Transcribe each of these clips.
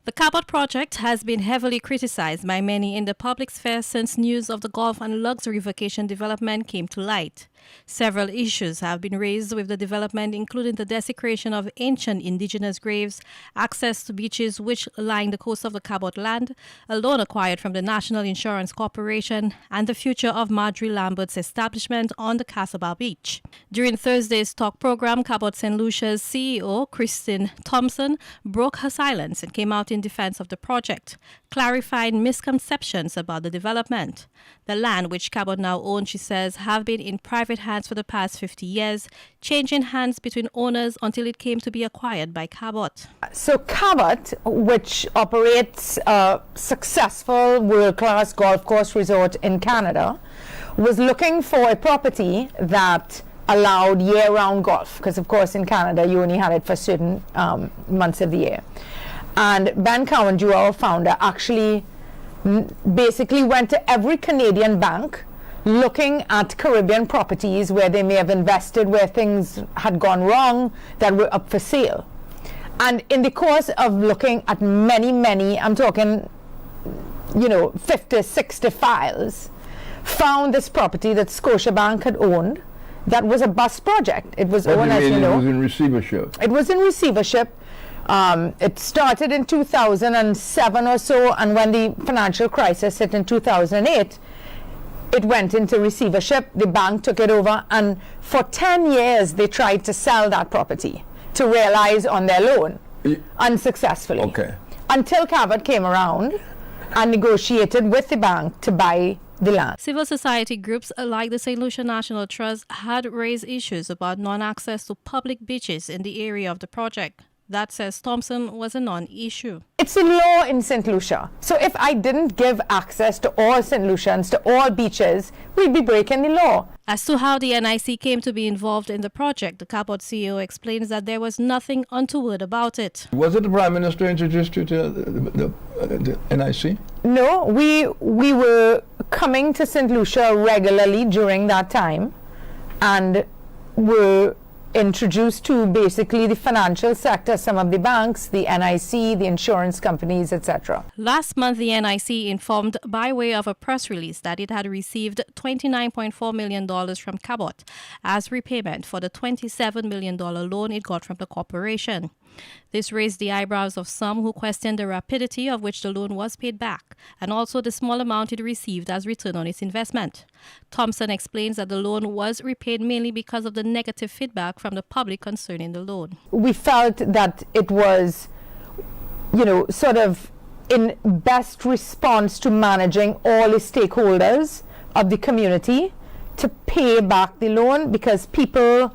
The Cabot project has been heavily criticized by many in the public sphere since news of the golf and luxury vacation development came to light. Several issues have been raised with the development, including the desecration of ancient indigenous graves, access to beaches which line the coast of the Cabot land, a loan acquired from the National Insurance Corporation, and the future of Marjorie Lambert's establishment on the Casabah beach. During Thursday's talk program, Cabot Saint Lucia's CEO, Christine Thompson, broke her silence and came out in defense of the project, clarifying misconceptions about the development. The land, which Cabot now owns, she says, have been in private hands for the past 50 years, changing hands between owners until it came to be acquired by Cabot. So Cabot, which operates a successful world-class golf course resort in Canada, was looking for a property that allowed year-round golf, because of course in Canada you only had it for certain months of the year. And Ben Cowan, our founder, actually basically went to every Canadian bank looking at Caribbean properties where they may have invested, where things had gone wrong, that were up for sale. And in the course of looking at many, I'm talking, 50, 60 files, found this property that Scotiabank had owned that was a bust project. It was owned, as you know. It was in receivership. It was in receivership. It started in 2007 or so, and when the financial crisis hit in 2008, it went into receivership. The bank took it over, and for 10 years they tried to sell that property to realize on their loan, unsuccessfully. Okay. Until Cabot came around and negotiated with the bank to buy the land. Civil society groups like the Saint Lucia National Trust had raised issues about non-access to public beaches in the area of the project. That, says Thompson, was a non-issue. It's a law in Saint Lucia. So if I didn't give access to all Saint Lucians, to all beaches, we'd be breaking the law. As to how the NIC came to be involved in the project, the Cabot CEO explains that there was nothing untoward about it. Was it the Prime Minister introduced you to the NIC? No, we were coming to Saint Lucia regularly during that time and were introduced to basically the financial sector, some of the banks, the NIC, the insurance companies, etc. Last month, the NIC informed by way of a press release that it had received $29.4 million from Cabot as repayment for the $27 million loan it got from the corporation. This raised the eyebrows of some who questioned the rapidity of which the loan was paid back, and also the small amount it received as return on its investment. Thompson explains that the loan was repaid mainly because of the negative feedback from the public concerning the loan. We felt that it was, sort of in best response to managing all the stakeholders of the community to pay back the loan, because people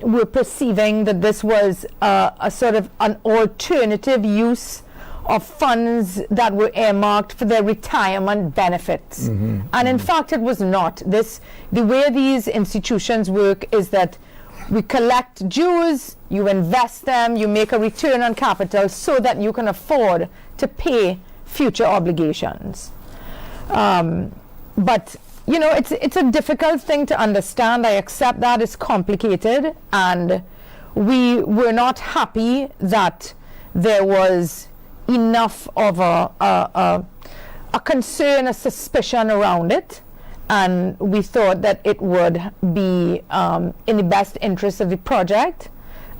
were perceiving that this was a sort of an alternative use of funds that were earmarked for their retirement benefits. And in fact, it was not. The way these institutions work is that we collect dues, you invest them, you make a return on capital so that you can afford to pay future obligations. But it's a difficult thing to understand. I accept that it's complicated, and we were not happy that there was enough of a concern, a suspicion around it, and we thought that it would be in the best interest of the project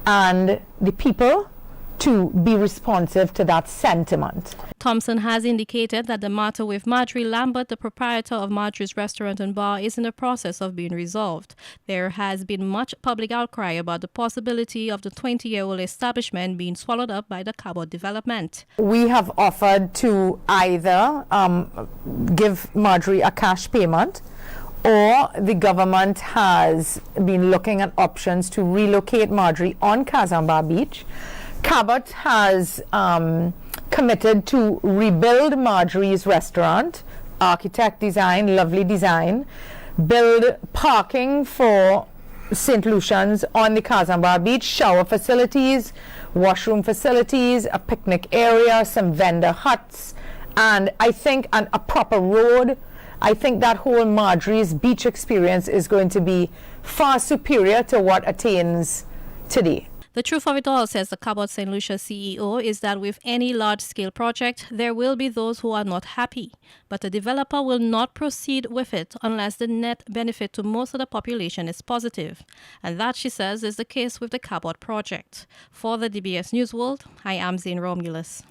and the people to be responsive to that sentiment. Thompson has indicated that the matter with Marjorie Lambert, the proprietor of Marjorie's Restaurant and Bar, is in the process of being resolved. There has been much public outcry about the possibility of the 20-year-old establishment being swallowed up by the Cabot development. We have offered to either give Marjorie a cash payment, or the government has been looking at options to relocate Marjorie on Casabah Beach. Cabot has committed to rebuild Marjorie's restaurant, architect design, lovely design, build parking for St. Lucians on the Casabah Beach, shower facilities, washroom facilities, a picnic area, some vendor huts, and I think a proper road. I think that whole Marjorie's beach experience is going to be far superior to what attains today. The truth of it all, says the Cabot Saint Lucia CEO, is that with any large-scale project, there will be those who are not happy. But a developer will not proceed with it unless the net benefit to most of the population is positive. And that, she says, is the case with the Cabot project. For the DBS News World, I am Zane Romulus.